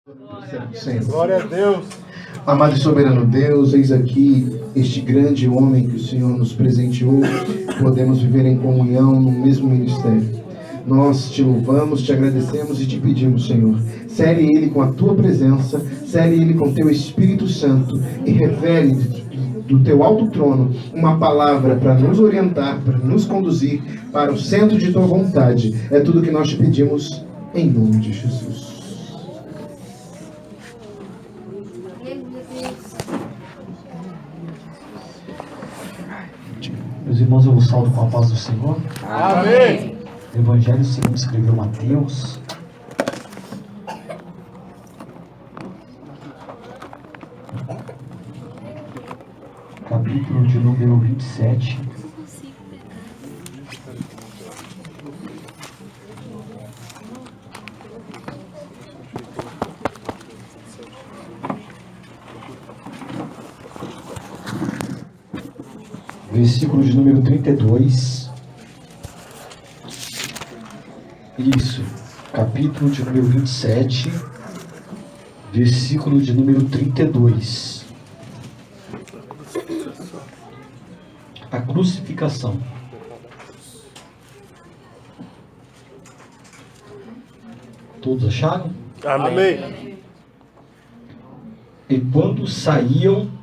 Glória a Deus. Amado e soberano Deus, eis aqui este grande homem que o Senhor nos presenteou. Podemos viver em comunhão no mesmo ministério. Nós te louvamos, te agradecemos e te pedimos, Senhor, cele ele com a tua presença, cele ele com o teu Espírito Santo e revele do teu alto trono uma palavra para nos orientar, para nos conduzir para o centro de tua vontade. É tudo que nós te pedimos em nome de Jesus. Meus irmãos, eu vos salvo com a paz do Senhor. Amém. Evangelho segundo escreveu Mateus. Capítulo de número 27. Versículo de número 32. Isso, capítulo de número 27, versículo de número 32. A crucificação. Todos acharam? Amém. E quando saíam,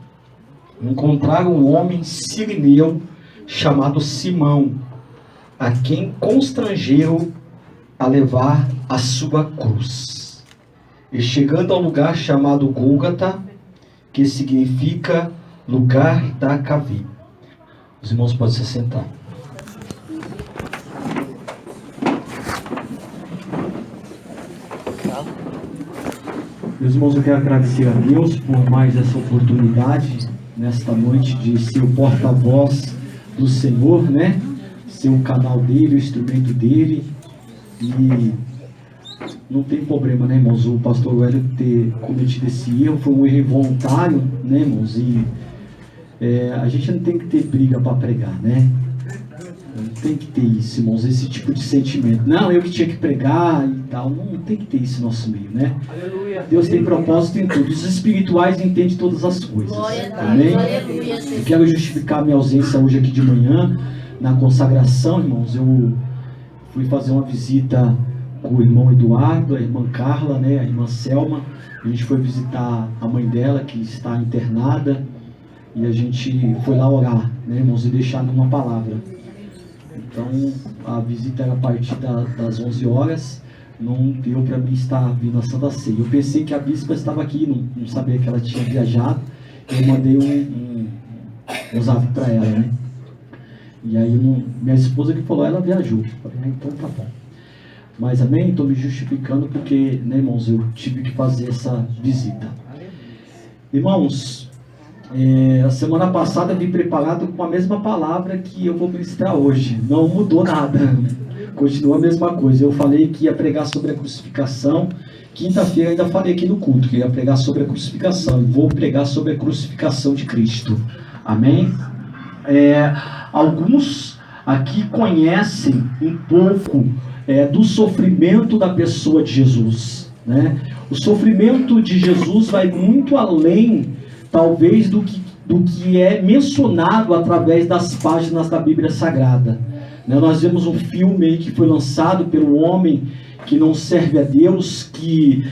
encontraram um homem sirineu chamado Simão, a quem constrangeram a levar a sua cruz. E chegando ao lugar chamado Gólgota, que significa lugar da caveira. Os irmãos podem se sentar. Meus irmãos, eu quero agradecer a Deus por mais essa oportunidade nesta noite de ser o porta-voz do Senhor, né? Ser o canal dele, o instrumento dele. E não tem problema, né, irmãos? O pastor Wellington ter cometido esse erro foi um erro involuntário, né, irmãos? E a gente não tem que ter briga para pregar, né? Não tem que ter isso, irmãos, esse tipo de sentimento. Não, eu que tinha que pregar e tal. Não tem que ter isso no nosso meio, né? Aleluia. Deus tem propósito em tudo. Os espirituais entendem todas as coisas. Amém? Eu quero justificar minha ausência hoje aqui de manhã, na consagração, irmãos. Eu fui fazer uma visita com o irmão Eduardo, a irmã Carla, né, a irmã Selma. A gente foi visitar a mãe dela, que está internada. E a gente foi lá orar, né, irmãos, e deixar uma palavra. Então, a visita era a partir das 11 horas. Não deu para mim estar vindo a Santa Ceia. Eu pensei que a bispa estava aqui, não sabia que ela tinha viajado. Eu mandei um zap para ela, né? E aí, minha esposa que falou, ela viajou. Eu falei, então tá bom. Mas amém? Estou me justificando porque, né, irmãos, eu tive que fazer essa visita. Irmãos, a semana passada eu vim preparado com a mesma palavra que eu vou ministrar hoje. Não mudou nada. Continua a mesma coisa. Eu falei que ia pregar sobre a crucificação. Quinta-feira ainda falei aqui no culto que ia pregar sobre a crucificação. E vou pregar sobre a crucificação de Cristo. Amém? Alguns aqui conhecem um pouco do sofrimento da pessoa de Jesus, né? O sofrimento de Jesus vai muito além, talvez, do que é mencionado através das páginas da Bíblia Sagrada, né? Nós vemos um filme aí que foi lançado pelo homem que não serve a Deus, que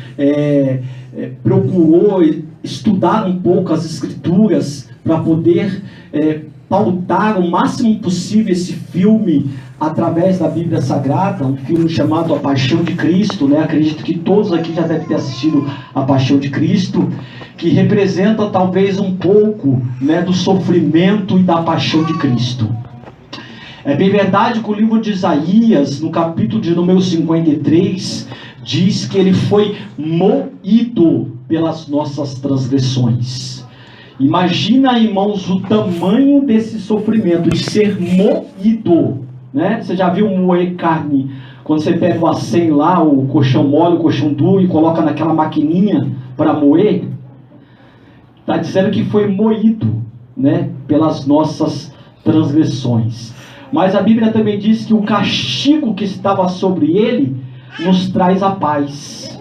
procurou estudar um pouco as Escrituras para poder pautar o máximo possível esse filme através da Bíblia Sagrada, um filme chamado A Paixão de Cristo, né? Acredito que todos aqui já devem ter assistido A Paixão de Cristo, que representa talvez um pouco, né, do sofrimento e da paixão de Cristo. É bem verdade que o livro de Isaías, no capítulo de número 53, diz que ele foi moído pelas nossas transgressões. Imagina, irmãos, o tamanho desse sofrimento de ser moído, né? Você já viu moer carne? Quando você pega o acém lá, o colchão mole, o colchão duro, e coloca naquela maquininha para moer? Está dizendo que foi moído, né, pelas nossas transgressões. Mas a Bíblia também diz que o castigo que estava sobre ele nos traz a paz.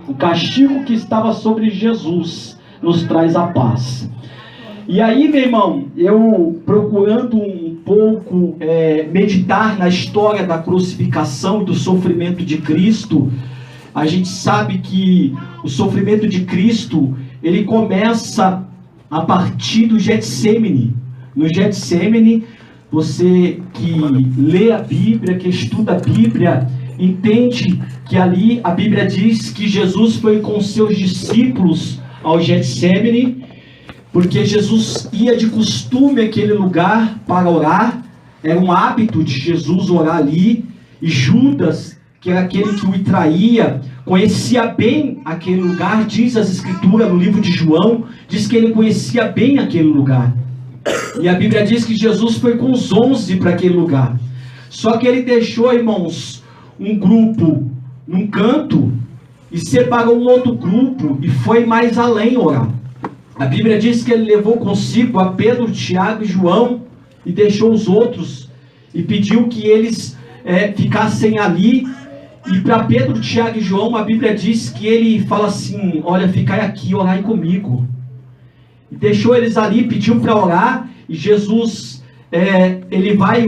O castigo que estava sobre Jesus nos traz a paz. E aí, meu irmão, eu procurando um pouco meditar na história da crucificação e do sofrimento de Cristo, a gente sabe que o sofrimento de Cristo, ele começa a partir do Getsêmani. No Getsêmani, você que lê a Bíblia, que estuda a Bíblia, entende que ali a Bíblia diz que Jesus foi com seus discípulos ao Getsêmani, porque Jesus ia de costume àquele lugar para orar. Era um hábito de Jesus orar ali, e Judas, que era aquele que o traía, conhecia bem aquele lugar. Diz as Escrituras no livro de João, diz que ele conhecia bem aquele lugar. E a Bíblia diz que Jesus foi com os 11 para aquele lugar. Só que ele deixou, irmãos, um grupo num canto e separou um outro grupo e foi mais além orar. A Bíblia diz que ele levou consigo a Pedro, Tiago e João e deixou os outros e pediu que eles ficassem ali. E para Pedro, Tiago e João, a Bíblia diz que ele fala assim: olha, ficai aqui, orai comigo. E deixou eles ali, pediu para orar. E Jesus, ele vai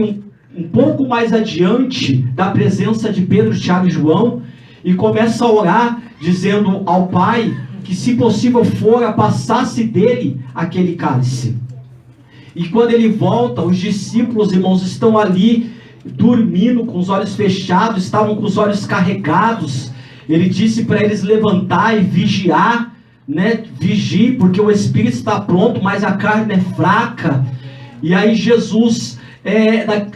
um pouco mais adiante da presença de Pedro, Tiago e João, e começa a orar, dizendo ao Pai que, se possível fora, passasse dele aquele cálice. E quando ele volta, os discípulos, irmãos, estão ali dormindo com os olhos fechados, estavam com os olhos carregados. Ele disse para eles levantar e vigiar, né? Vigie, porque o espírito está pronto, mas a carne é fraca. E aí Jesus,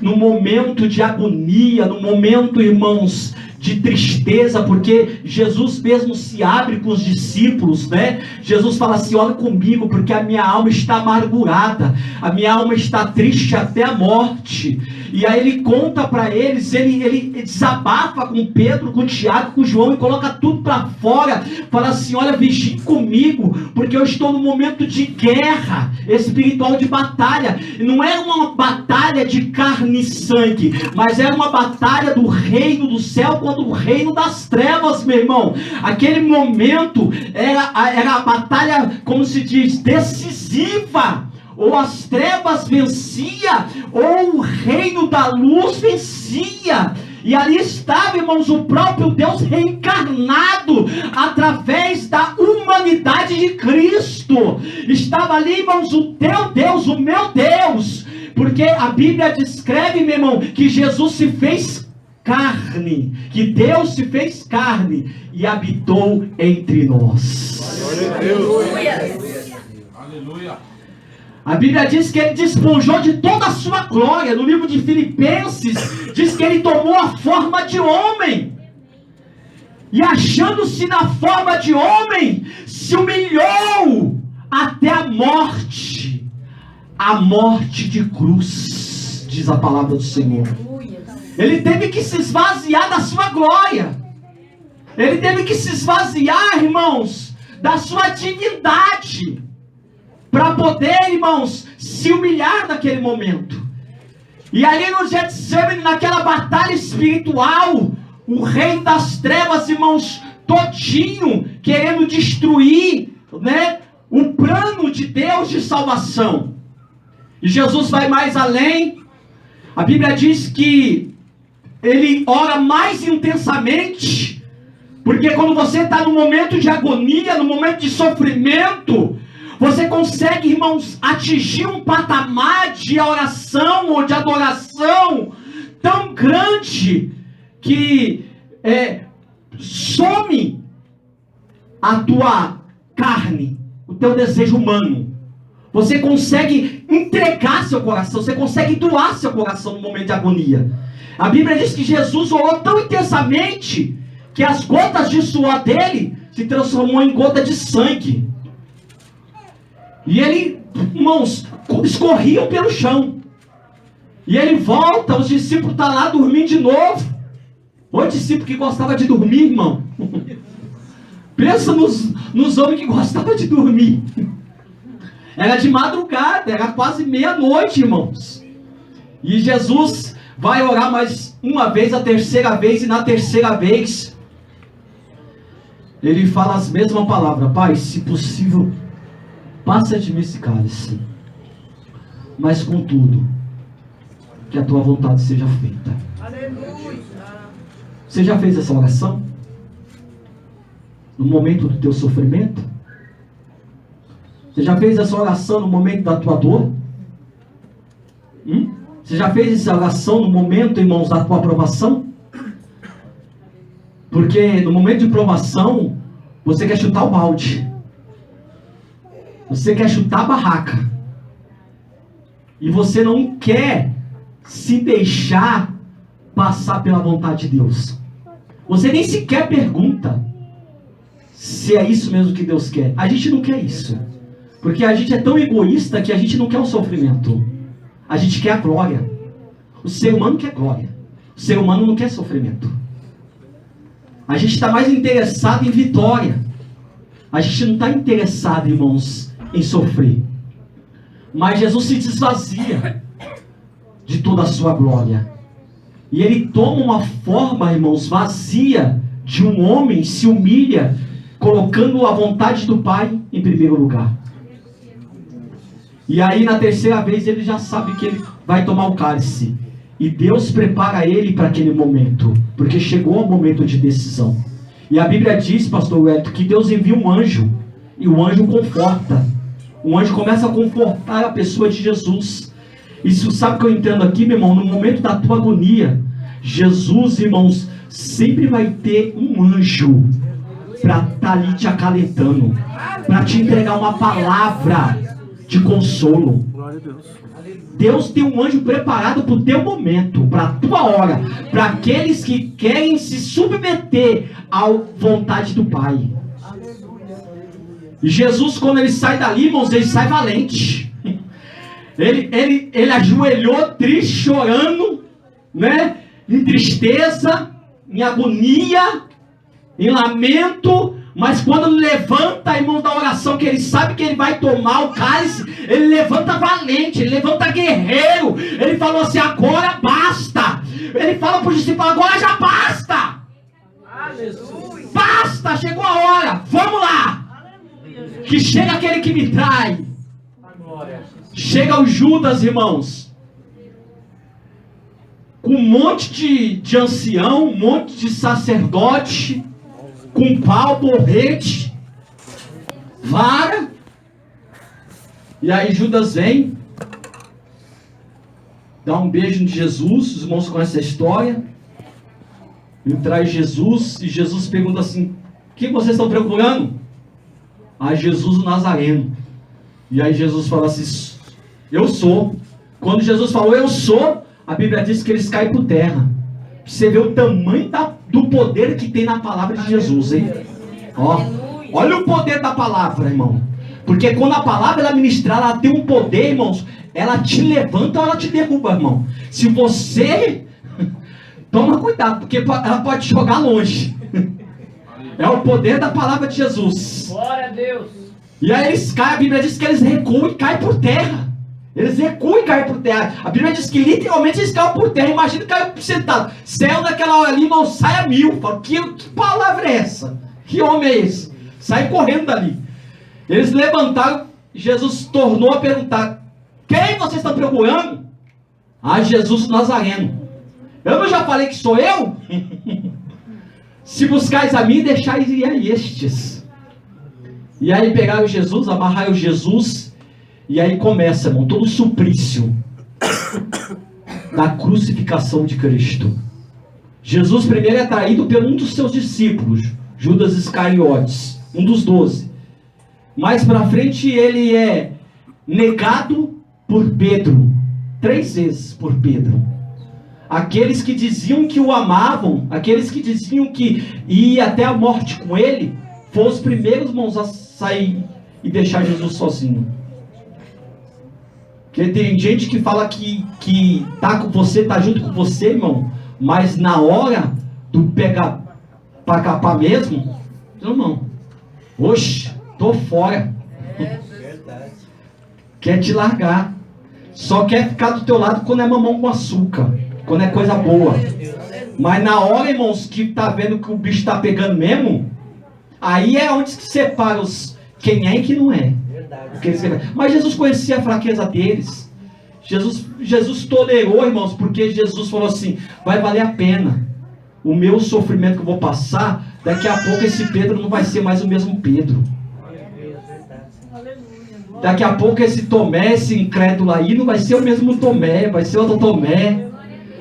no momento de agonia, no momento, irmãos, de tristeza, porque Jesus mesmo se abre com os discípulos, né? Jesus fala assim: olha comigo, porque a minha alma está amargurada, a minha alma está triste até a morte. E aí ele conta para eles, ele desabafa com Pedro, com Tiago, com João, e coloca tudo para fora. Fala assim: olha, vigie comigo, porque eu estou num momento de guerra espiritual, de batalha. Não é uma batalha de carne e sangue, mas é uma batalha do reino do céu contra o reino das trevas, meu irmão. Aquele momento era a batalha, como se diz, decisiva. Ou as trevas vencia, ou o reino da luz vencia. E ali estava, irmãos, o próprio Deus reencarnado através da humanidade de Cristo. Estava ali, irmãos, o teu Deus, o meu Deus. Porque a Bíblia descreve, meu irmão, que Jesus se fez carne, que Deus se fez carne e habitou entre nós. Glória a Deus. Aleluia. A Bíblia diz que ele despojou de toda a sua glória. No livro de Filipenses diz que ele tomou a forma de homem, e achando-se na forma de homem, se humilhou até a morte de cruz, diz a palavra do Senhor. Ele teve que se esvaziar da sua glória, ele teve que se esvaziar, irmãos, da sua divindade, para poder, irmãos, se humilhar naquele momento. E ali no Getsemane, naquela batalha espiritual, o reino das trevas, irmãos, todinho querendo destruir, né, o plano de Deus de salvação. E Jesus vai mais além. A Bíblia diz que ele ora mais intensamente, porque quando você está no momento de agonia, no momento de sofrimento, você consegue, irmãos, atingir um patamar de oração ou de adoração tão grande que some a tua carne, o teu desejo humano. Você consegue entregar seu coração, você consegue doar seu coração no momento de agonia. A Bíblia diz que Jesus orou tão intensamente que as gotas de suor dele se transformou em gota de sangue. E ele, irmãos, escorriam pelo chão. E ele volta, os discípulos estão lá dormindo de novo. O discípulo que gostava de dormir, irmão. Pensa nos homens que gostavam de dormir. Era de madrugada, era quase meia-noite, irmãos. E Jesus vai orar mais uma vez, a terceira vez, e na terceira vez ele fala as mesmas palavras: Pai, se possível, passa de mim esse cálice, mas contudo, que a tua vontade seja feita. Aleluia. Você já fez essa oração? No momento do teu sofrimento? Você já fez essa oração no momento da tua dor? Você já fez essa oração no momento, irmãos, da tua aprovação? Porque no momento de provação, você quer chutar o balde. Você quer chutar a barraca. E você não quer se deixar passar pela vontade de Deus. Você nem sequer pergunta se é isso mesmo que Deus quer. A gente não quer isso. Porque a gente é tão egoísta que a gente não quer o sofrimento. A gente quer a glória. O ser humano quer glória. O ser humano não quer sofrimento. A gente está mais interessado em vitória. A gente não está interessado, irmãos, em sofrer. Mas Jesus se desvazia de toda a sua glória. E ele toma uma forma, irmãos, vazia de um homem, se humilha, colocando a vontade do Pai em primeiro lugar. E aí na terceira vez ele já sabe que ele vai tomar o cálice. E Deus prepara ele para aquele momento, porque chegou o momento de decisão. E a Bíblia diz, pastor Wellington, que Deus envia um anjo, e o anjo conforta. O anjo começa a confortar a pessoa de Jesus. E você sabe o que eu entendo aqui, meu irmão? No momento da tua agonia, Jesus, irmãos, sempre vai ter um anjo para estar ali te acalentando, para te entregar uma palavra de consolo. Deus tem um anjo preparado para o teu momento, para a tua hora, para aqueles que querem se submeter à vontade do Pai. E Jesus, quando ele sai dali, irmãos, ele sai valente. Ele ajoelhou triste, chorando, né? Em tristeza, em agonia, em lamento. Mas quando ele levanta, irmão, da oração, que ele sabe que ele vai tomar o cálice, ele levanta valente, ele levanta guerreiro. Ele falou assim: agora basta. Ele fala para os discípulos: agora já basta. Aleluia. Basta, chegou a hora, vamos lá. Que chega aquele que me trai. Chega o Judas, irmãos, com um monte de ancião, um monte de sacerdote, com pau, porrete, vara. E aí Judas vem, dá um beijo em Jesus. Os irmãos conhecem a história. Ele traz Jesus, e Jesus pergunta assim: o que vocês estão procurando? Ah, Jesus o Nazareno. E aí Jesus fala assim: eu sou. Quando Jesus falou eu sou, a Bíblia diz que eles caem por terra. Você vê o tamanho do poder que tem na palavra de Jesus, hein? Ó, olha o poder da palavra, irmão. Porque quando a palavra ela ministrar, ela tem um poder, irmãos. Ela te levanta ou ela te derruba, irmão. Se você... Toma cuidado, porque ela pode te jogar longe. É o poder da palavra de Jesus. Glória a Deus. E aí eles caem, a Bíblia diz que eles recuam e caem por terra. Eles recuam e caem por terra. A Bíblia diz que literalmente eles caem por terra. Imagina cair sentado. Céu naquela hora ali, irmão, sai a mil. Fala, que palavra é essa? Que homem é esse? Sai correndo dali. Eles levantaram, Jesus tornou a perguntar: quem vocês estão procurando? Ah, Jesus Nazareno. Eu não já falei que sou eu? Se buscais a mim, deixais ir a estes. E aí pegaram Jesus, amarraram Jesus, e aí começa, irmão, todo o suplício da crucificação de Cristo. Jesus primeiro é traído por um dos seus discípulos, Judas Iscariotes, um dos 12. Mais para frente ele é negado por Pedro, 3 vezes por Pedro. Aqueles que diziam que o amavam, aqueles que diziam que ia até a morte com ele, foram os primeiros, irmãos, a sair e deixar Jesus sozinho. Porque tem gente que fala que tá com você, tá junto com você, irmão, mas na hora do pega pra capar mesmo, irmão, oxe, tô fora. Quer te largar. Só quer ficar do teu lado quando é mamão com açúcar, quando é coisa boa. Mas na hora, irmãos, que tá vendo que o bicho tá pegando mesmo, Aí é onde se separa quem é e quem não é. Mas Jesus conhecia a fraqueza deles. Jesus tolerou, irmãos, porque Jesus falou assim: vai valer a pena. O meu sofrimento que eu vou passar, daqui a pouco esse Pedro não vai ser mais o mesmo Pedro. Daqui a pouco esse Tomé, esse incrédulo aí, não vai ser o mesmo Tomé, vai ser outro Tomé.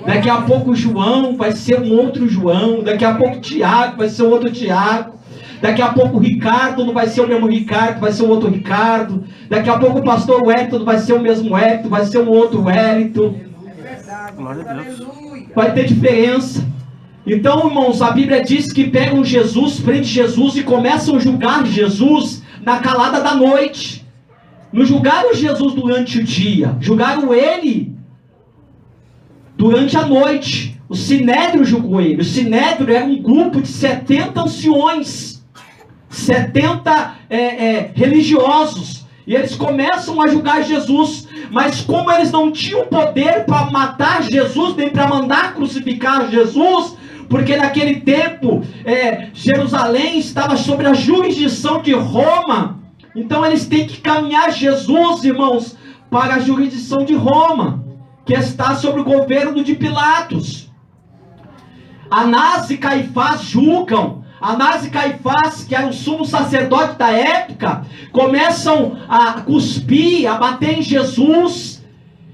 Daqui a pouco o João vai ser um outro João. Daqui a pouco o Tiago vai ser um outro Tiago. Daqui a pouco o Ricardo não vai ser o mesmo Ricardo, vai ser um outro Ricardo. Daqui a pouco o pastor Wellington não vai ser o mesmo Wellington, vai ser um outro Wellington. Vai ter diferença. Então, irmãos, a Bíblia diz que pegam Jesus, prendem Jesus e começam a julgar Jesus na calada da noite. Não julgaram Jesus durante o dia, julgaram ele durante a noite. O Sinédrio julgou ele. O Sinédrio era um grupo de 70 anciões, 70 religiosos. E eles começam a julgar Jesus. Mas como eles não tinham poder para matar Jesus, nem para mandar crucificar Jesus, porque naquele tempo Jerusalém estava sob a jurisdição de Roma. Então eles têm que caminhar Jesus, irmãos, para a jurisdição de Roma, que está sob o governo de Pilatos. Anás e Caifás julgam. Anás e Caifás, que eram o sumo sacerdote da época, começam a cuspir, a bater em Jesus.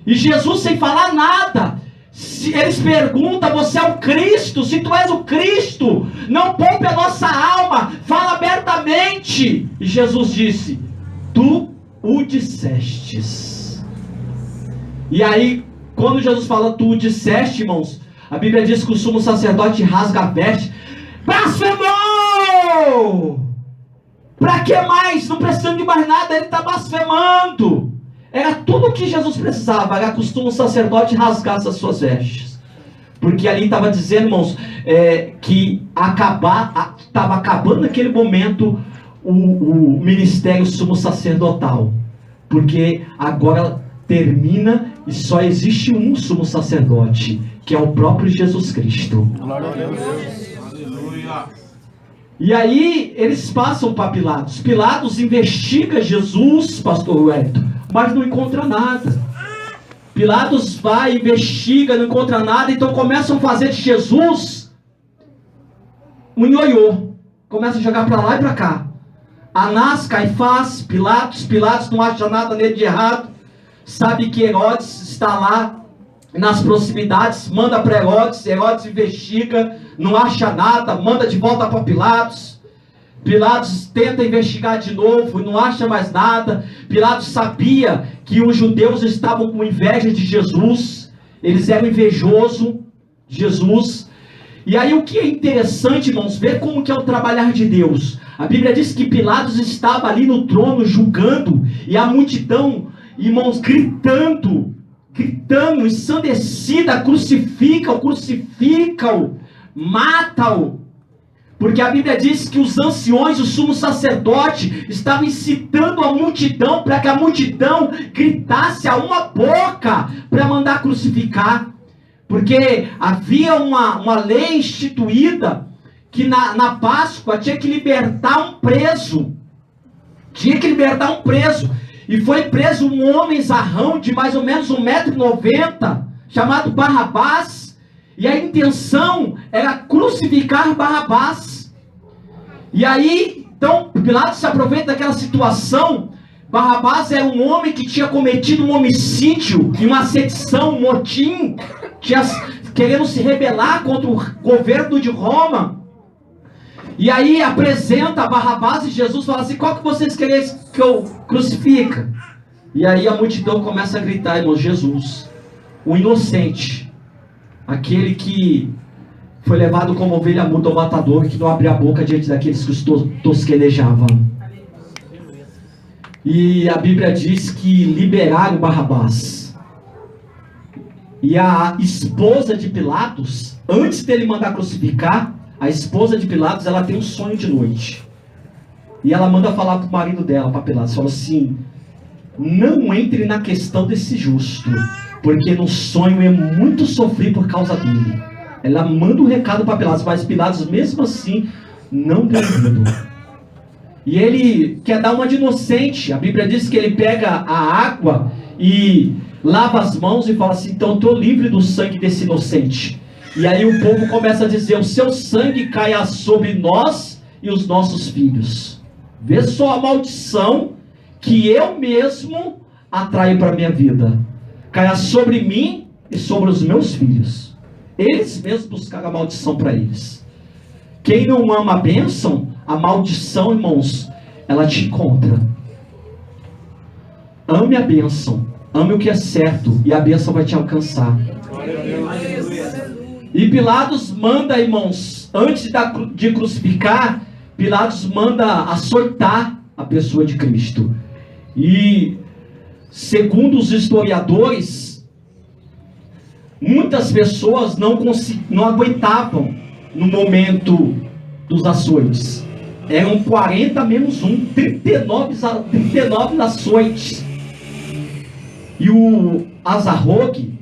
E Jesus, sem falar nada, eles perguntam: você é o Cristo? Se tu és o Cristo, não poupe a nossa alma, fala abertamente. E Jesus disse: tu o dissestes. E aí, quando Jesus fala tu o disseste, irmãos, a Bíblia diz que o sumo sacerdote rasga a veste. Blasfemou! Para que mais? Não precisando de mais nada, ele está blasfemando. Era tudo o que Jesus precisava, era que o sumo sacerdote rasgasse as suas vestes. Porque ali estava dizendo, irmãos, que estava acabando naquele momento o ministério sumo sacerdotal. Porque agora termina e só existe um sumo sacerdote, que é o próprio Jesus Cristo. Glória a Deus. Aleluia. E aí eles passam para Pilatos. Pilatos investiga Jesus, pastor Wellington, mas não encontra nada. Pilatos vai, investiga, não encontra nada, então começam a fazer de Jesus um ioiô. Começam a jogar para lá e para cá. Anás, Caifás, Pilatos não acha nada nele de errado. Sabe que Herodes está lá nas proximidades, manda para Herodes investiga, não acha nada, manda de volta para Pilatos. Pilatos tenta investigar de novo, não acha mais nada. Pilatos sabia que os judeus estavam com inveja de Jesus, eles eram invejosos de Jesus. E aí o que é interessante, irmãos, ver como que é o trabalhar de Deus. A Bíblia diz que Pilatos estava ali no trono julgando, e a multidão, irmãos, gritando, ensandecida: crucifica-o, mata-o. Porque a Bíblia diz que os anciões, o sumo sacerdote, estavam incitando a multidão para que a multidão gritasse a uma boca para mandar crucificar. Porque havia uma lei instituída que na Páscoa tinha que libertar um preso. E foi preso um homem zarrão de mais ou menos 1,90 m, chamado Barrabás. E a intenção era crucificar Barrabás. E aí, então, Pilatos se aproveita daquela situação. Barrabás era um homem que tinha cometido um homicídio, uma sedição, um motim, querendo se rebelar contra o governo de Roma. E aí apresenta Barrabás, e Jesus fala assim: qual que vocês querem que eu crucifique? E aí a multidão começa a gritar, irmão: Jesus, o inocente, aquele que foi levado como ovelha muda ao matador, que não abre a boca diante daqueles que os tosquenejavam. E a Bíblia diz que liberaram Barrabás. E a esposa de Pilatos, antes dele mandar crucificar, a esposa de Pilatos, ela tem um sonho de noite. E ela manda falar para o marido dela, para Pilatos, fala assim: não entre na questão desse justo, porque no sonho é muito sofrer por causa dele. Ela manda um recado para Pilatos, mas Pilatos mesmo assim não deu ouvido. E ele quer dar uma de inocente. A Bíblia diz que ele pega a água e lava as mãos e fala assim: então eu estou livre do sangue desse inocente. E aí o povo começa a dizer: o seu sangue caia sobre nós e os nossos filhos. Vê só a maldição que eu mesmo atraio para a minha vida. Caia sobre mim e sobre os meus filhos. Eles mesmos buscaram a maldição para eles. Quem não ama a bênção, a maldição, irmãos, ela te encontra. Ame a bênção, ame o que é certo, e a bênção vai te alcançar. E Pilatos manda, irmãos, antes de crucificar, Pilatos manda açoitar a pessoa de Cristo. E, segundo os historiadores, muitas pessoas não aguentavam no momento dos açoites. Eram 40 menos 1, 39 açoites. E o Azarrogue,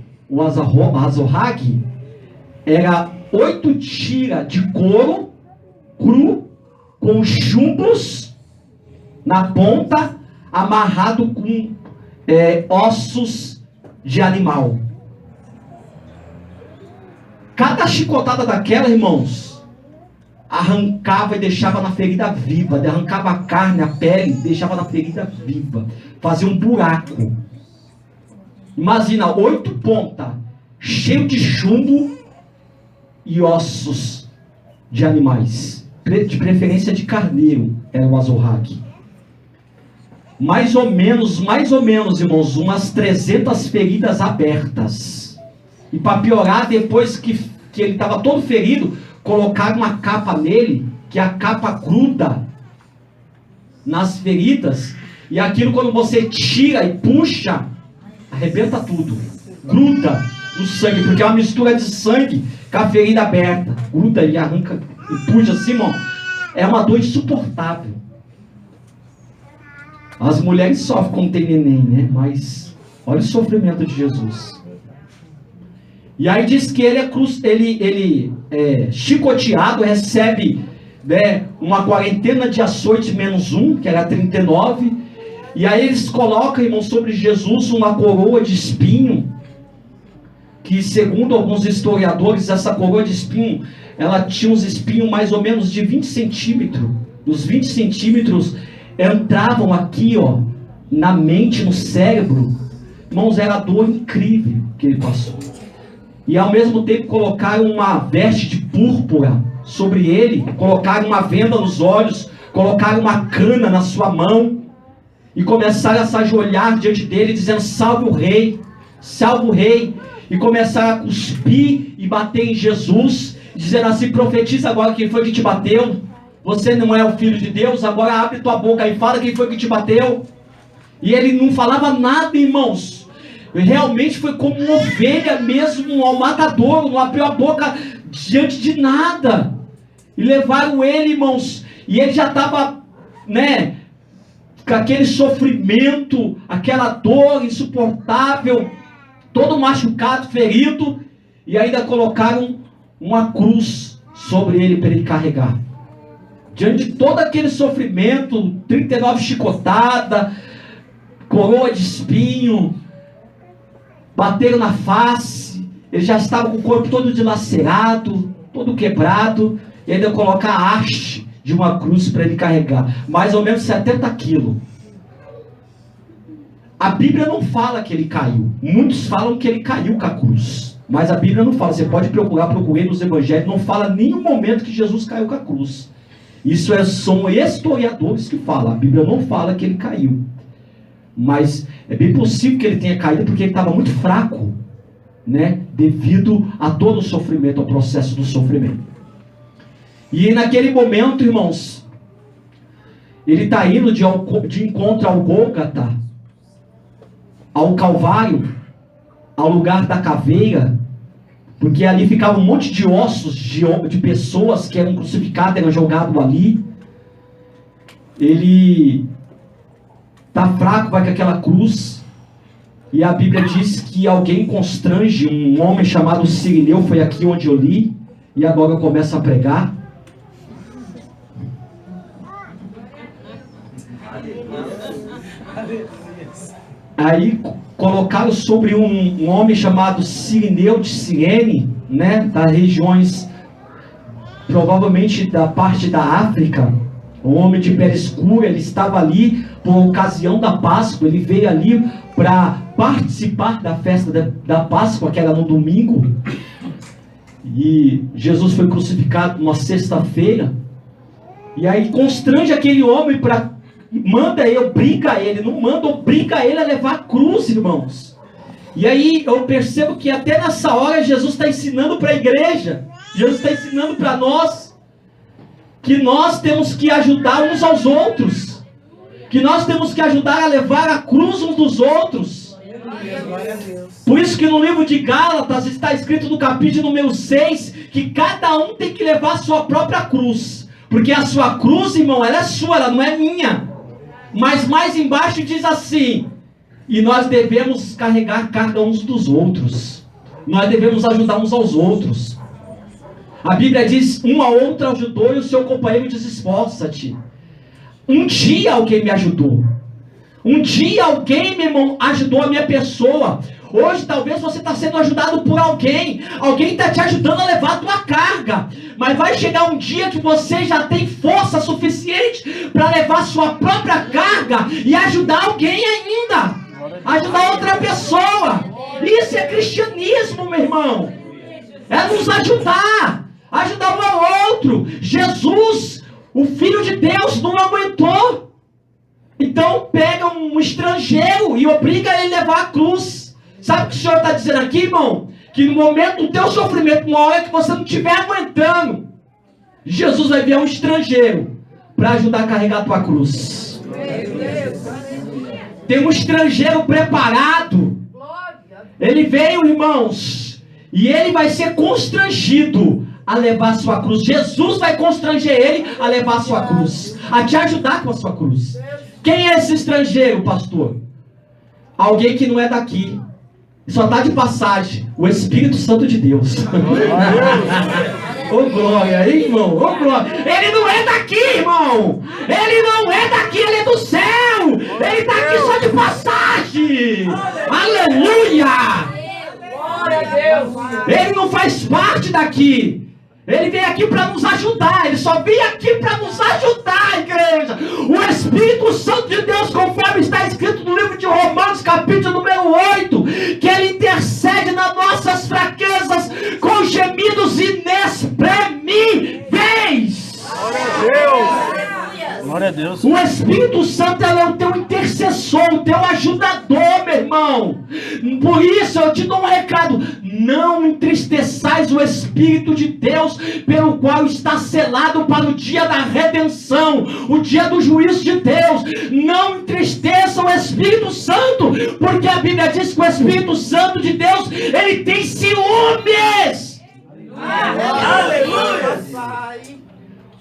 era 8 tiras de couro cru, com chumbos na ponta, amarrado com ossos de animal. Cada chicotada daquela, irmãos, arrancava e deixava na ferida viva. Arrancava a carne, a pele, e deixava na ferida viva. Fazia um buraco. Imagina, 8 pontas, cheio de chumbo e ossos de animais. De preferência de carneiro, era o azorrague. Mais ou menos, irmãos, umas 300 feridas abertas. E para piorar, depois que ele estava todo ferido, colocaram uma capa nele, que a capa gruda nas feridas, e aquilo, quando você tira e puxa, arrebenta tudo, gruda no sangue, porque é uma mistura de sangue com a ferida aberta, gruda e arranca e puxa assim, irmão. É uma dor insuportável. As mulheres sofrem quando tem neném, né? Mas olha o sofrimento de Jesus. E aí diz que ele é chicoteado, recebe, né, uma quarentena de açoites menos 1, que era 39. E aí eles colocam, irmão, sobre Jesus uma coroa de espinho, que segundo alguns historiadores, essa coroa de espinho, ela tinha uns espinhos mais ou menos de 20 centímetros. Os 20 centímetros entravam aqui, ó, na mente, no cérebro. Irmãos, era a dor incrível que ele passou. E ao mesmo tempo colocaram uma veste de púrpura sobre ele, colocaram uma venda nos olhos, colocaram uma cana na sua mão, e começaram a se ajoelhar diante dele, dizendo: salve o rei, salve o rei. E começaram a cuspir e bater em Jesus, dizendo assim: profetiza agora quem foi que te bateu. Você não é o filho de Deus, agora abre tua boca e fala quem foi que te bateu. E ele não falava nada, irmãos. Realmente foi como uma ovelha mesmo, um matador, não abriu a boca diante de nada. E levaram ele, irmãos, e ele já estava, né, com aquele sofrimento, aquela dor insuportável, todo machucado, ferido, e ainda colocaram uma cruz sobre ele para ele carregar. Diante de todo aquele sofrimento, 39 chicotadas, coroa de espinho, bateram na face, ele já estava com o corpo todo dilacerado, todo quebrado, e ainda colocar a haste de uma cruz para ele carregar, mais ou menos 70 quilos. A Bíblia não fala que ele caiu. Muitos falam que ele caiu com a cruz, mas a Bíblia não fala. Você pode procurei nos evangelhos, não fala nenhum momento que Jesus caiu com a cruz. Isso são historiadores que falam. A Bíblia não fala que ele caiu, mas é bem possível que ele tenha caído porque ele estava muito fraco, né, devido a todo o sofrimento, ao processo do sofrimento. E naquele momento, irmãos, ele está indo de encontro ao Gólgota, ao Calvário, ao lugar da caveira, porque ali ficava um monte de ossos de pessoas que eram crucificadas, eram jogados ali. Ele está fraco, vai com aquela cruz, e a Bíblia diz que alguém constrange, um homem chamado Cirineu, foi aqui onde eu li, e agora eu começo a pregar. Aí colocaram sobre um homem chamado Cirineu de Cirene, né, das regiões, provavelmente da parte da África, um homem de pele escura. Ele estava ali por ocasião da Páscoa, ele veio ali para participar da festa da Páscoa, que era no domingo, e Jesus foi crucificado numa sexta-feira, e aí constrange aquele homem obriga ele a levar a cruz, irmãos. E aí eu percebo que até nessa hora Jesus está ensinando para a igreja, Jesus está ensinando para nós, que nós temos que ajudar uns aos outros, que nós temos que ajudar a levar a cruz uns dos outros. Por isso que no livro de Gálatas está escrito no capítulo número 6, que cada um tem que levar a sua própria cruz, porque a sua cruz, irmão, ela é sua, ela não é minha. Mas mais embaixo diz assim: e nós devemos carregar a carga uns dos outros, nós devemos ajudar uns aos outros. A Bíblia diz: um a outro ajudou e o seu companheiro diz: esforça-te. Um dia alguém me ajudou, um dia alguém, meu irmão, ajudou a minha pessoa. Hoje talvez você está sendo ajudado por alguém está te ajudando a levar a tua carga, mas vai chegar um dia que você já tem força suficiente para levar a sua própria carga e ajudar alguém ainda, ajudar outra pessoa. Isso é cristianismo, meu irmão, é nos ajudar um ao outro. Jesus, o Filho de Deus, não aguentou, então pega um estrangeiro e obriga ele a levar a cruz. Sabe o que o Senhor está dizendo aqui, irmão? Que no momento do teu sofrimento, uma hora que você não estiver aguentando, Jesus vai enviar um estrangeiro para ajudar a carregar a tua cruz. Tem um estrangeiro preparado. Ele veio, irmãos, e ele vai ser constrangido a levar a sua cruz. Jesus vai constranger ele a levar a sua cruz, a te ajudar com a sua cruz. Quem é esse estrangeiro, pastor? Alguém que não é daqui, só está de passagem. O Espírito Santo de Deus. Ô glória, hein, irmão? Ô glória. Ele não é daqui, irmão. Ele não é daqui, ele é do céu. Ele está aqui só de passagem. Aleluia. Ele não faz parte daqui. Ele veio aqui para nos ajudar. Ele só veio aqui para nos ajudar, igreja. O Espírito Santo de Deus, conforme está escrito no livro de Romanos, capítulo número 8, que ele intercede nas nossas fraquezas com gemidos inexprimíveis. Glória a Deus. O Espírito Santo é o teu intercessor, o teu ajudador, meu irmão. Por isso eu te dou um recado: não entristeçais o Espírito de Deus, pelo qual está selado para o dia da redenção, o dia do juízo de Deus. Não entristeçam o Espírito Santo, porque a Bíblia diz que o Espírito Santo de Deus, ele tem ciúmes. Aleluia.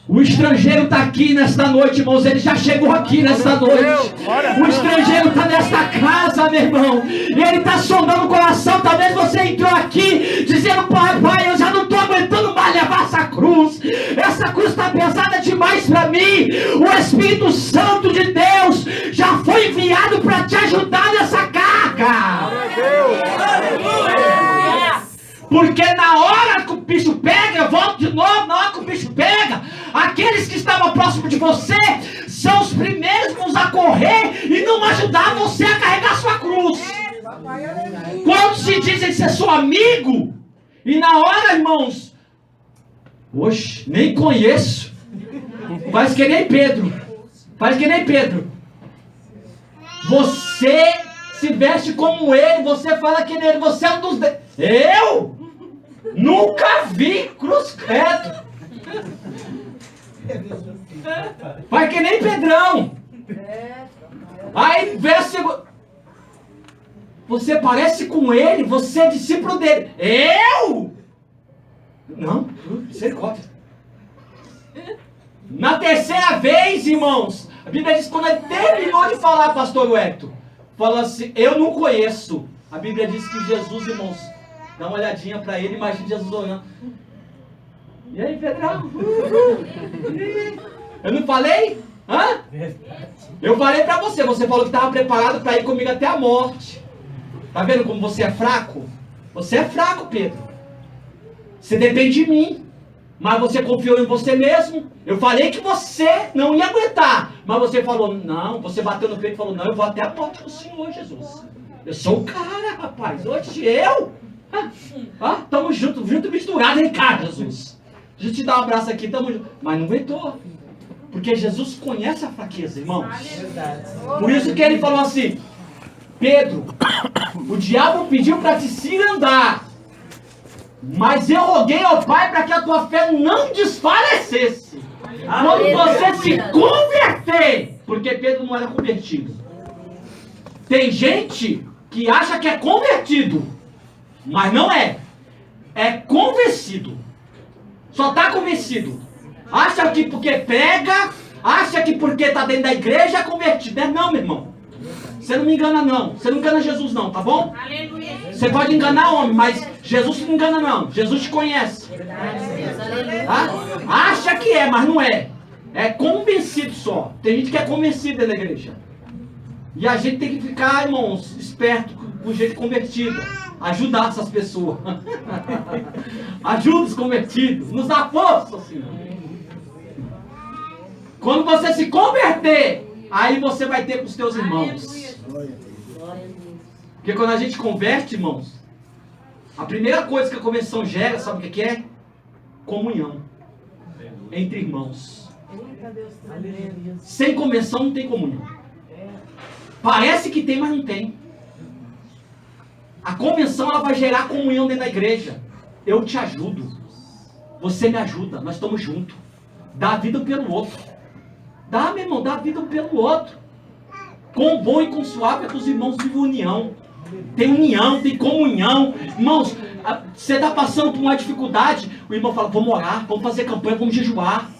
O estrangeiro está aqui nesta noite, irmãos. Ele já chegou aqui nesta noite. O estrangeiro está nesta casa, meu irmão. E ele está sondando o coração. Talvez você entrou aqui dizendo: pai, eu já não estou aguentando mais levar essa cruz. Essa cruz está pesada demais para mim. O Espírito Santo de Deus já foi enviado para te ajudar nessa carga. Porque na hora que o bicho pega, eu volto de novo, na hora que o bicho pega, aqueles que estavam próximos de você são os primeiros a correr e não ajudar você a carregar a sua cruz. Quando se dizem ser seu amigo, e na hora, irmãos, oxe, nem conheço, faz que nem Pedro, você se veste como ele, você fala que ele, você é um dos... Eu? Nunca vi cruz credo. Vai que nem Pedrão. Aí verso, você parece com ele, você é discípulo dele. Eu? Não, misericórdia. Na terceira vez, irmãos, a Bíblia diz que quando ele terminou de falar, pastor Wellington, falou assim: eu não conheço. A Bíblia diz que Jesus, irmãos, dá uma olhadinha para ele, imagina Jesus olhando. E aí, Pedrão? Eu não falei? Hã? Eu falei pra você, você falou que estava preparado para ir comigo até a morte. Tá vendo como você é fraco? Você é fraco, Pedro. Você depende de mim. Mas você confiou em você mesmo. Eu falei que você não ia aguentar. Mas você falou, não. Você bateu no peito e falou, não, eu vou até a morte com o Senhor, Jesus. Eu sou o cara, rapaz. Hoje eu. Tamo junto misturado em casa, Jesus. Deixa eu te dar um abraço aqui, tamo junto. Mas não aguentou. Porque Jesus conhece a fraqueza, irmãos. Por isso que ele falou assim, Pedro, o diabo pediu para te cirandar, mas eu roguei ao Pai para que a tua fé não desfalecesse. Quando você se converter, porque Pedro não era convertido. Tem gente que acha que é convertido, mas não é. É convencido. Só está convencido. Acha que porque prega, acha que porque está dentro da igreja é convertido. Não, meu irmão. Você não me engana, não. Você não engana Jesus, não, tá bom? Aleluia. Você pode enganar homem, mas Jesus não engana, não. Jesus te conhece. Acha que é, mas não é. É convencido só. Tem gente que é convencida na igreja. E a gente tem que ficar, irmãos, esperto com o jeito convertido. Ajudar essas pessoas. Ajuda os convertidos. Nos dá força, Senhor. Quando você se converter, aí você vai ter com os teus irmãos. Porque quando a gente converte, irmãos, a primeira coisa que a conversão gera, sabe o que é? Comunhão. Entre irmãos. Sem conversão não tem comunhão. Parece que tem, mas não tem. A convenção ela vai gerar comunhão dentro da igreja. Eu te ajudo. Você me ajuda. Nós estamos juntos. Dá a vida um pelo outro. Dá, meu irmão, dá a vida um pelo outro. Com o bom e com o suave é que os irmãos vivem união. Tem união, tem comunhão. Irmãos, você está passando por uma dificuldade, o irmão fala, vamos orar, vamos fazer campanha, vamos jejuar.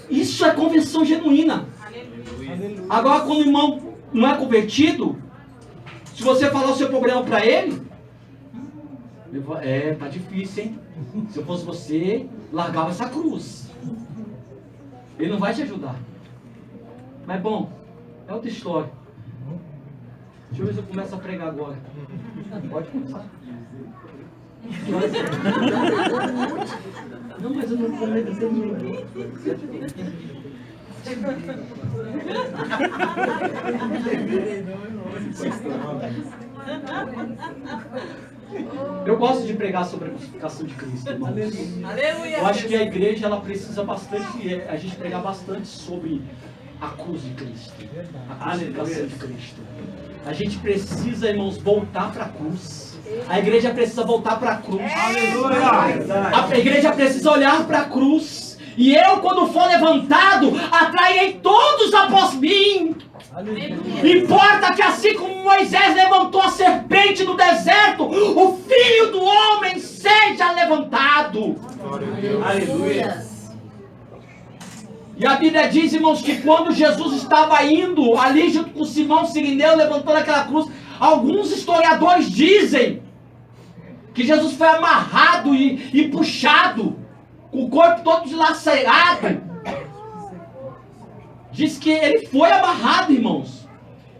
Isso é conversão genuína. Agora, quando o irmão não é convertido, se você falar o seu problema para ele, tá difícil, hein? Se eu fosse você, largava essa cruz. Ele não vai te ajudar. Mas bom, é outra história. Deixa eu ver se eu começo a pregar agora. Pode começar. Não, mas eu não vou dizer ninguém. Eu gosto de pregar sobre a crucificação de Cristo, irmãos. Eu acho que a igreja ela precisa bastante, a gente pregar bastante sobre a cruz de Cristo, a crucificação de Cristo. A gente precisa, irmãos, voltar para a cruz. A igreja precisa voltar para a cruz. A igreja precisa olhar para a cruz. E eu, quando for levantado, atrairei todos após mim. Importa que assim como Moisés levantou a serpente no deserto, o Filho do Homem seja levantado. Aleluia. E a Bíblia diz, irmãos, que quando Jesus estava indo ali junto com Simão Sirineu, levantando aquela cruz, alguns historiadores dizem que Jesus foi amarrado e puxado, com o corpo todo dilacerado. Diz que ele foi amarrado, irmãos.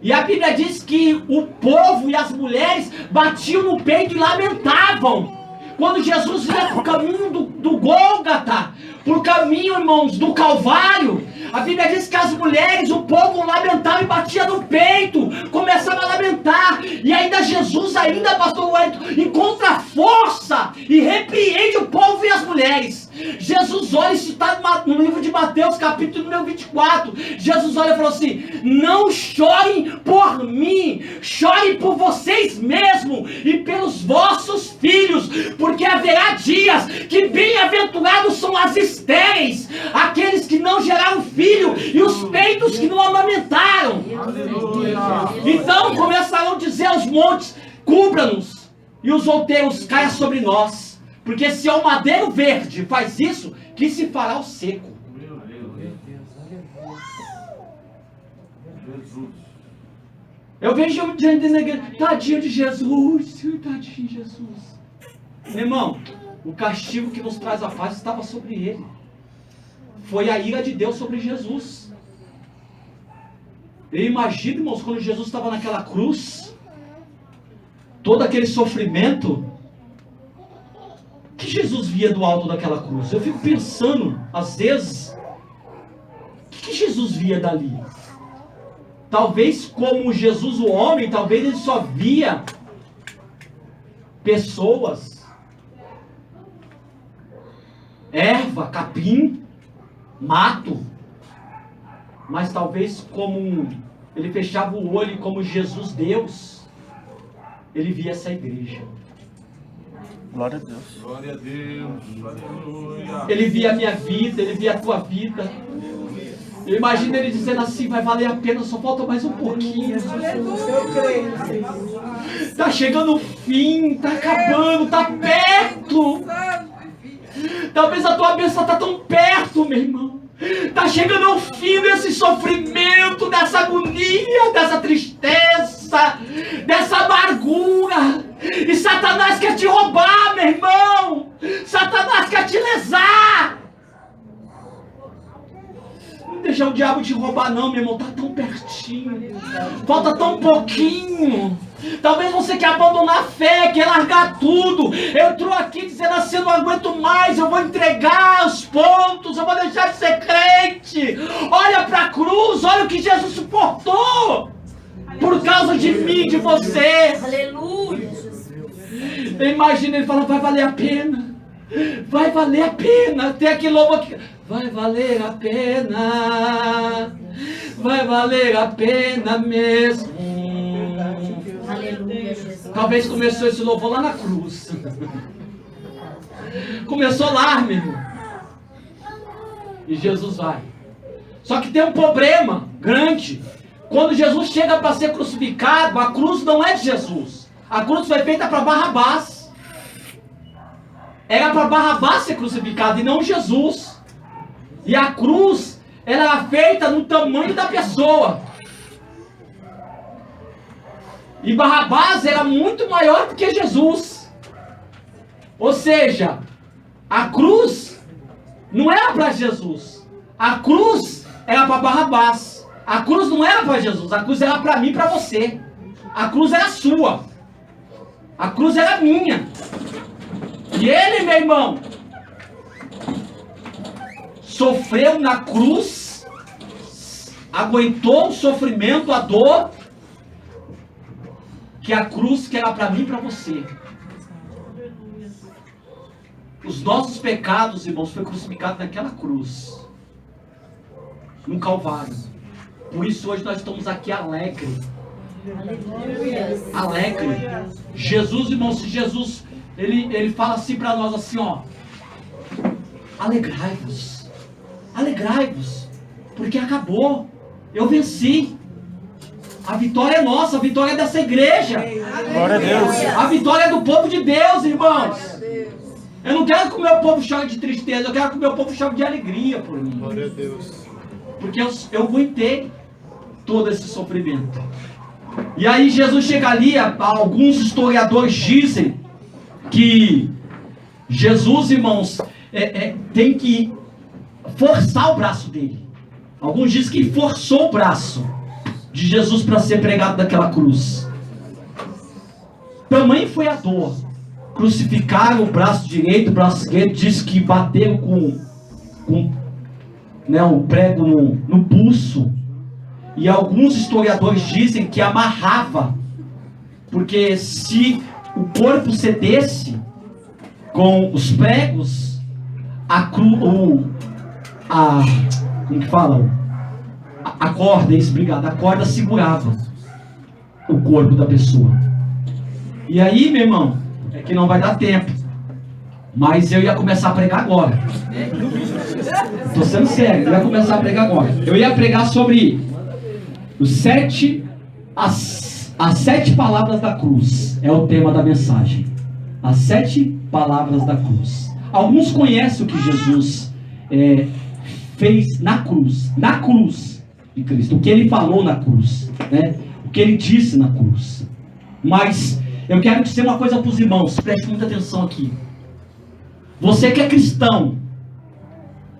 E a Bíblia diz que o povo e as mulheres batiam no peito e lamentavam. Quando Jesus ia para o caminho do Gólgota, para o caminho, irmãos, do Calvário, a Bíblia diz que as mulheres, o povo lamentava e batia no peito, começava a lamentar, e ainda Jesus, pastor Wellington, encontra força e repreende o povo e as mulheres. Jesus olha, isso está no livro de Mateus, capítulo número 24, Jesus olha e falou assim, não chorem por mim, chorem por vocês mesmos e pelos vossos filhos, porque haverá dias que bem-aventurados são as estéreis, aqueles que não geraram filho e os peitos que não amamentaram. Então começarão a dizer aos montes, cubra-nos, e os outeiros caia sobre nós. Porque se o madeiro verde faz isso, que se fará o seco? Eu vejo diante da igreja, tadinho de Jesus, tadinho de Jesus. Meu irmão, o castigo que nos traz a paz estava sobre ele. Foi a ira de Deus sobre Jesus. Eu imagino, irmãos, quando Jesus estava naquela cruz, todo aquele sofrimento, que Jesus via do alto daquela cruz? Eu fico pensando, às vezes, o que Jesus via dali? Talvez como Jesus o homem, talvez ele só via pessoas, erva, capim, mato. Mas talvez como ele fechava o olho, como Jesus Deus, ele via essa igreja. Glória a Deus. Glória a Deus. Aleluia. Ele via a minha vida, ele via a tua vida. Eu imagino ele dizendo assim, vai valer a pena, só falta mais um pouquinho. Tá chegando o fim, tá acabando, tá perto. Talvez a tua bênção tá tão perto, meu irmão. Tá chegando ao fim desse sofrimento, dessa agonia, dessa tristeza, dessa amargura. E Satanás quer te roubar, meu irmão. Satanás quer te lesar. Não deixa o diabo te roubar não, meu irmão. Tá tão pertinho. Falta tão pouquinho. Talvez você quer abandonar a fé, quer largar tudo. Entrou aqui dizendo assim, eu não aguento mais, eu vou entregar os pontos, eu vou deixar de ser crente. Olha para a cruz, olha o que Jesus suportou por causa de mim, de você. Aleluia. Imagina ele falando, vai valer a pena. Vai valer a pena. Tem aquele lobo aqui. Vai valer a pena. Vai valer a pena mesmo. Aleluia, Jesus. Talvez começou esse louvor lá na cruz. Começou lá, meu irmão. E Jesus vai. Só que tem um problema grande. Quando Jesus chega para ser crucificado, a cruz não é de Jesus. A cruz foi feita para Barrabás. Era para Barrabás ser crucificado e não Jesus. E a cruz era feita no tamanho da pessoa. E Barrabás era muito maior do que Jesus. Ou seja, a cruz não era para Jesus. A cruz era para Barrabás. A cruz não era para Jesus. A cruz era para mim e para você. A cruz era sua. A cruz era minha. E ele, meu irmão, sofreu na cruz, aguentou o sofrimento, a dor, que a cruz que era para mim e para você. Os nossos pecados, irmãos, foi crucificado naquela cruz, no Calvário. Por isso hoje nós estamos aqui alegres. Alegre. Jesus, irmãos, Jesus, ele fala assim para nós assim, ó: alegrai-vos, alegrai-vos, porque acabou, eu venci. A vitória é nossa, a vitória é dessa igreja. Glória a Deus. A vitória é do povo de Deus, irmãos. Eu não quero que o meu povo chore de tristeza, eu quero que o meu povo chore de alegria por mim. Glória a Deus. Porque eu aguentei todo esse sofrimento. E aí Jesus chega ali, alguns historiadores dizem que Jesus, irmãos, tem que forçar o braço dele. Alguns dizem que forçou o braço de Jesus para ser pregado naquela cruz. Tamanho foi a dor. Crucificaram o braço direito, o braço esquerdo, diz que bateram com o prego no pulso. E alguns historiadores dizem que amarrava, porque se o corpo cedesse com os pregos, como que fala? A corda, isso, obrigado, a corda segurava o corpo da pessoa. E aí, meu irmão, é que não vai dar tempo, mas eu ia começar a pregar agora. Estou sendo sério, eu ia começar a pregar agora. Eu ia pregar sobre as 7 palavras da cruz. É o tema da mensagem. As 7 palavras da cruz. Alguns conhecem o que Jesus fez na cruz de Cristo, o que ele falou na cruz, né? O que ele disse na cruz. Mas eu quero dizer uma coisa para os irmãos, preste muita atenção aqui. Você que é cristão,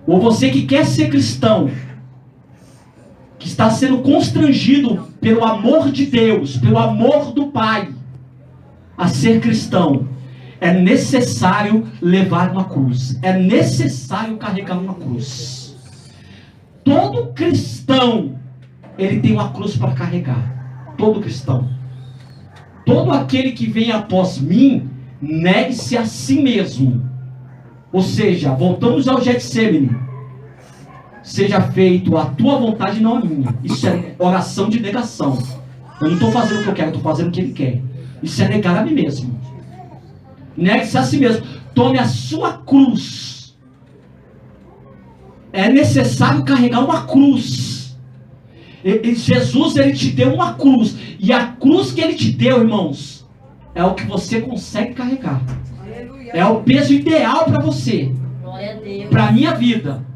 ou você que quer ser cristão, que está sendo constrangido pelo amor de Deus, pelo amor do Pai, a ser cristão, é necessário levar uma cruz. É necessário carregar uma cruz. Todo cristão, ele tem uma cruz para carregar. Todo cristão. Todo aquele que vem após mim, negue-se a si mesmo. Ou seja, voltamos ao Getsemane. Seja feito a tua vontade, não a minha. Isso é oração de negação. Eu não estou fazendo o que eu quero, eu estou fazendo o que ele quer. Isso é negar a mim mesmo. Negue-se a si mesmo. Tome a sua cruz. É necessário carregar uma cruz. Jesus, ele te deu uma cruz. E a cruz que ele te deu, irmãos, é o que você consegue carregar. É o peso ideal para você. Para a minha vida.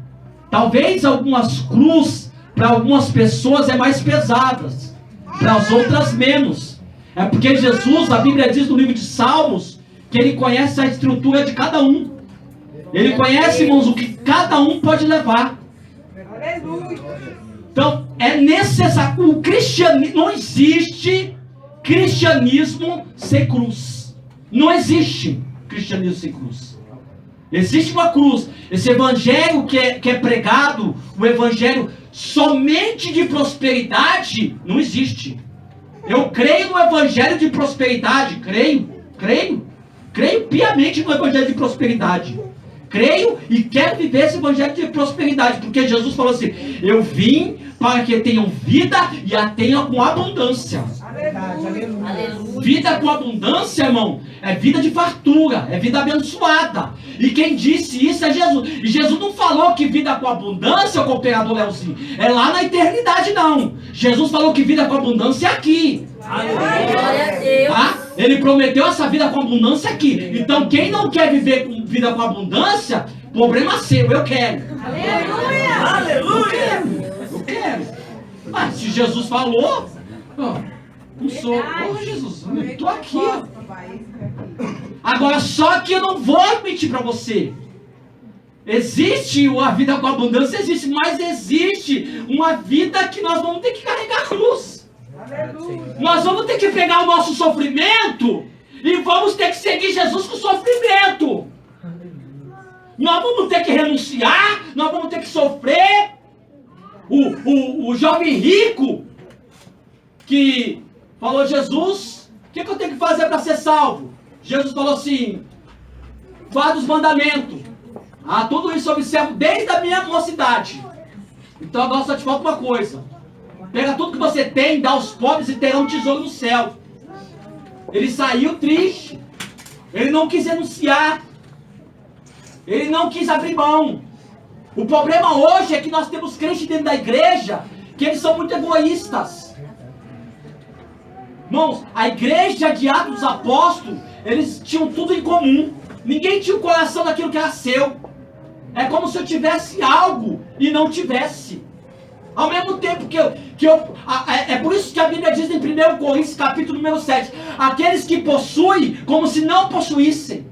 Talvez algumas cruzes, para algumas pessoas, é mais pesadas. Para as outras, menos. É porque Jesus, a Bíblia diz no livro de Salmos, que ele conhece a estrutura de cada um. Ele conhece, irmãos, o que cada um pode levar. Então, é necessário. O cristianismo, não existe cristianismo sem cruz. Não existe cristianismo sem cruz. Existe uma cruz. Esse evangelho que é pregado, o evangelho somente de prosperidade, não existe. Eu creio no evangelho de prosperidade. Creio piamente no evangelho de prosperidade. Creio e quero viver esse evangelho de prosperidade. Porque Jesus falou assim: eu vim para que tenham vida e a tenham com abundância. Aleluia. Vida com abundância, irmão, é vida de fartura, é vida abençoada. E quem disse isso é Jesus. E Jesus não falou que vida com abundância, o cooperador Leozinho, é lá na eternidade, não. Jesus falou que vida com abundância é aqui. Glória a Deus. Tá? Ele prometeu essa vida com abundância aqui. Então quem não quer viver com vida com abundância, problema seu, eu quero. Aleluia. Eu quero. Mas se Jesus falou, não sou. Jesus, eu estou aqui. Agora, só que eu não vou mentir para você. Existe a vida com abundância, existe, mas existe uma vida que nós vamos ter que carregar a cruz. Nós vamos ter que pegar o nosso sofrimento e vamos ter que seguir Jesus com sofrimento. Nós vamos ter que renunciar, nós vamos ter que sofrer. O jovem rico que falou: Jesus, o que eu tenho que fazer para ser salvo? Jesus falou assim: guarda os mandamentos. Tudo isso eu observo desde a minha mocidade. Então agora só te falta uma coisa: pega tudo que você tem, dá aos pobres e terá um tesouro no céu. Ele saiu triste. Ele não quis renunciar. Ele não quis abrir mão. O problema hoje é que nós temos crentes dentro da igreja que eles são muito egoístas. Irmãos, a igreja de Atos dos Apóstolos, eles tinham tudo em comum. Ninguém tinha o coração daquilo que era seu. É como se eu tivesse algo e não tivesse. Ao mesmo tempo é por isso que a Bíblia diz em 1 Coríntios capítulo número 7, aqueles que possuem como se não possuíssem,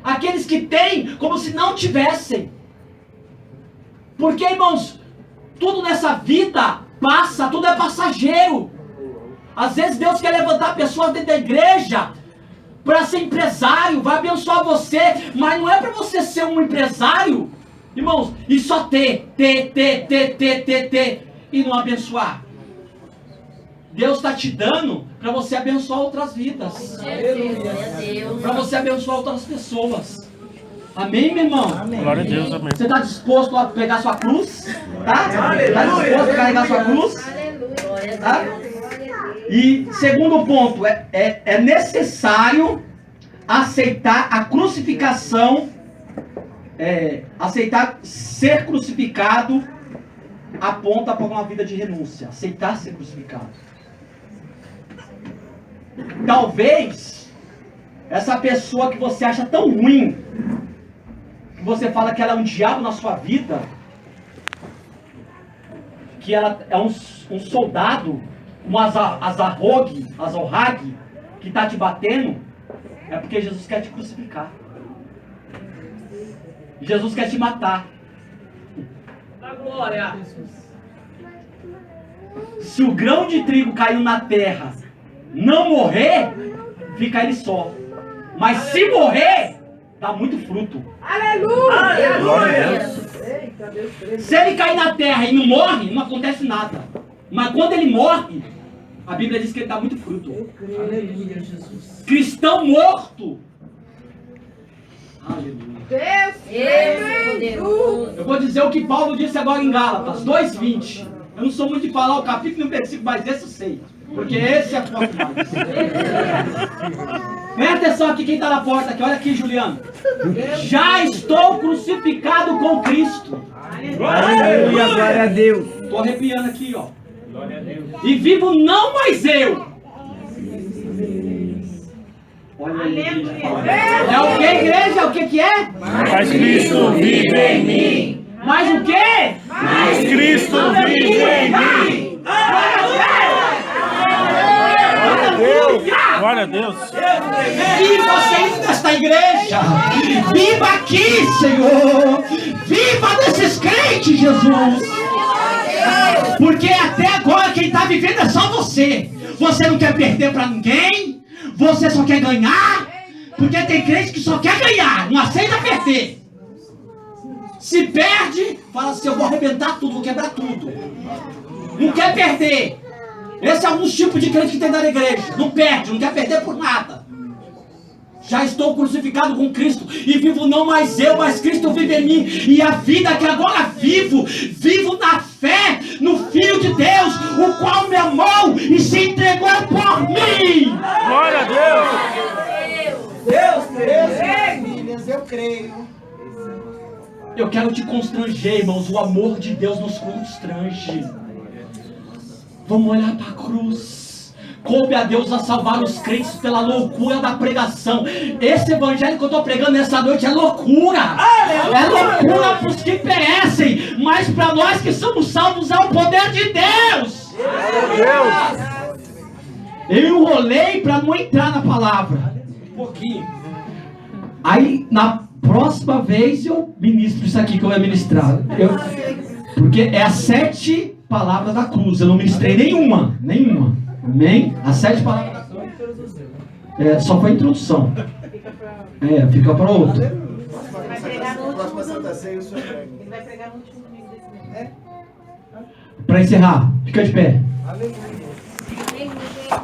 aqueles que têm como se não tivessem. Porque, irmãos, tudo nessa vida passa, tudo é passageiro. Às vezes Deus quer levantar pessoas dentro da igreja para ser empresário, vai abençoar você, mas não é para você ser um empresário, irmãos, e só ter, e não abençoar. Deus está te dando para você abençoar outras vidas, para você abençoar outras pessoas. Amém, meu irmão? Amém. Glória a Deus, amém. Você está disposto a pegar sua cruz? Tá? Está disposto a carregar sua cruz? Tá? E segundo ponto, é necessário aceitar a crucificação, aceitar ser crucificado aponta para uma vida de renúncia. Aceitar ser crucificado. Talvez essa pessoa que você acha tão ruim, que você fala que ela é um diabo na sua vida, que ela é um soldado, um azarrogue, que está te batendo, é porque Jesus quer te crucificar. Jesus quer te matar. Da glória. Se o grão de trigo caiu na terra, não morrer, fica ele só. Mas se morrer, dá muito fruto. Aleluia! Glória Se ele cair na terra e não morre, não acontece nada. Mas quando ele morre, a Bíblia diz que ele dá muito fruto. Aleluia, Jesus. Cristão morto. Aleluia. Deus, Eu vou dizer o que Paulo disse agora em Gálatas 2:20. Eu não sou muito de falar o capítulo e o versículo, mas esse eu sei. Porque esse é forte mais. Presta atenção aqui, quem está na porta aqui. Olha aqui, Juliano. Já estou crucificado com Cristo. Aleluia, glória a Deus. Estou arrepiando aqui, ó. E vivo não mais eu. Olha aí, é o que, igreja? O que que é? Mas Cristo vive em mim. Mais o quê? Mas Cristo vive em mim. Glória a Deus. Glória a Deus. Viva, Senhor, nesta igreja. Viva aqui, Senhor. Viva desses crentes, Jesus. Porque até agora quem está vivendo é só você. Você não quer perder para ninguém. Você só quer ganhar. Porque tem crente que só quer ganhar, não aceita perder. Se perde, fala assim, eu vou arrebentar tudo, vou quebrar tudo. Não quer perder. Esse é um tipo de crente que tem na igreja. Não perde, não quer perder por nada. Já estou crucificado com Cristo e vivo não mais eu, mas Cristo vive em mim. E a vida que agora vivo na fé no Filho de Deus, o qual me amou e se entregou por mim. Glória a Deus. Famílias, eu creio. Eu quero te constranger, irmãos. O amor de Deus nos constrange. Vamos olhar para a cruz. Coube a Deus a salvar os crentes pela loucura da pregação. Esse evangelho que eu estou pregando nessa noite é loucura. É loucura para os que perecem. Mas para nós que somos salvos é o poder de Deus. Eu enrolei para não entrar na palavra. Um pouquinho. Aí na próxima vez eu ministro isso aqui que eu ia ministrar. Porque é as 7 palavras da cruz. Eu não ministrei nenhuma. Amém? As 7 palavras da cruz. Só foi a introdução. Fica para outro. Vai pregar no último domingo. Ele vai pregar no último domingo desse mês. Para encerrar, fica de pé.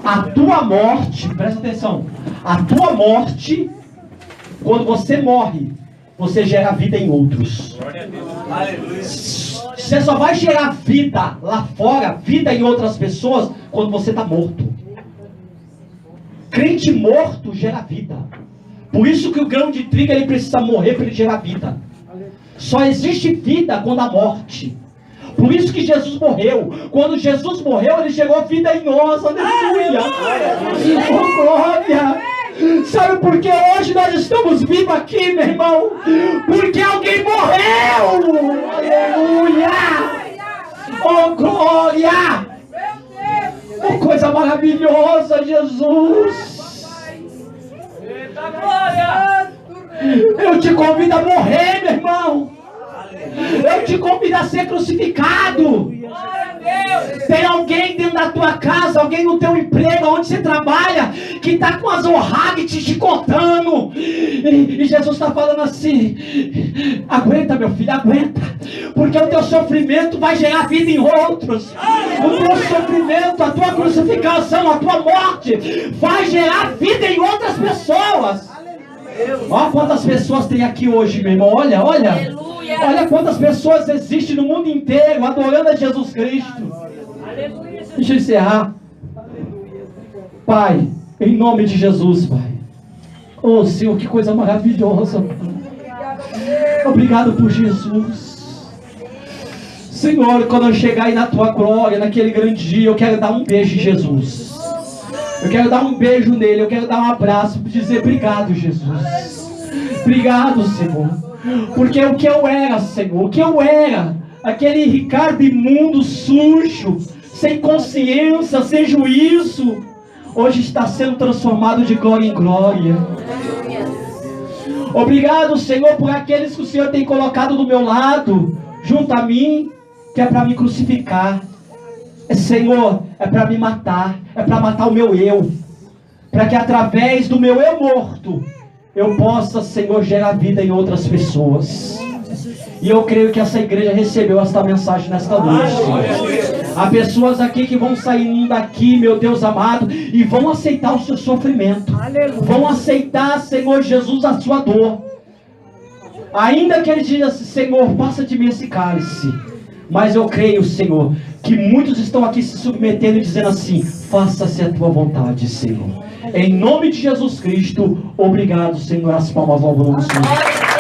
A tua morte, presta atenção. A tua morte, quando você morre, você gera vida em outros. Você só vai gerar vida lá fora, vida em outras pessoas, quando você está morto. Crente morto gera vida. Por isso que o grão de trigo ele precisa morrer para ele gerar vida. Só existe vida quando há morte. Por isso que Jesus morreu. Quando Jesus morreu, ele gerou vida em nós. Aleluia! Oh, glória! Sabe por que hoje nós estamos vivos aqui, meu irmão? Porque alguém morreu! Aleluia! Oh, glória! Oh, coisa maravilhosa, Jesus! Eu te convido a morrer, meu irmão! Eu te convido a ser crucificado! Tem alguém dentro da tua casa, alguém no teu emprego, onde você trabalha, que está com as orragas te chicotando. E Jesus está falando assim: aguenta, meu filho, aguenta. Porque o teu sofrimento vai gerar vida em outros. O teu sofrimento, a tua crucificação, a tua morte vai gerar vida em outras pessoas. Olha quantas pessoas tem aqui hoje, meu irmão. Olha. Olha quantas pessoas existem no mundo inteiro adorando a Jesus Cristo. Deixa eu encerrar. Pai, em nome de Jesus, Pai. Oh, Senhor, que coisa maravilhosa. Obrigado por Jesus. Senhor, quando eu chegar aí na tua glória, naquele grande dia, eu quero dar um beijo em Jesus. Eu quero dar um beijo nele, eu quero dar um abraço, dizer obrigado, Jesus. Obrigado, Senhor. Porque o que eu era, Senhor, o que eu era, aquele Ricardo imundo, sujo, sem consciência, sem juízo, hoje está sendo transformado de glória em glória. Obrigado, Senhor, por aqueles que o Senhor tem colocado do meu lado, junto a mim, que é para me crucificar. Senhor, é para me matar, é para matar o meu eu, para que através do meu eu morto, eu possa, Senhor, gerar vida em outras pessoas. E eu creio que essa igreja recebeu esta mensagem nesta noite. Há pessoas aqui que vão sair daqui, meu Deus amado, e vão aceitar o seu sofrimento. Vão aceitar, Senhor Jesus, a sua dor. Ainda que ele diga assim, Senhor, passa de mim esse cálice. Mas eu creio, Senhor, que muitos estão aqui se submetendo e dizendo assim, faça-se a tua vontade, Senhor. Em nome de Jesus Cristo, obrigado, Senhor. As palmas ao nome do Senhor.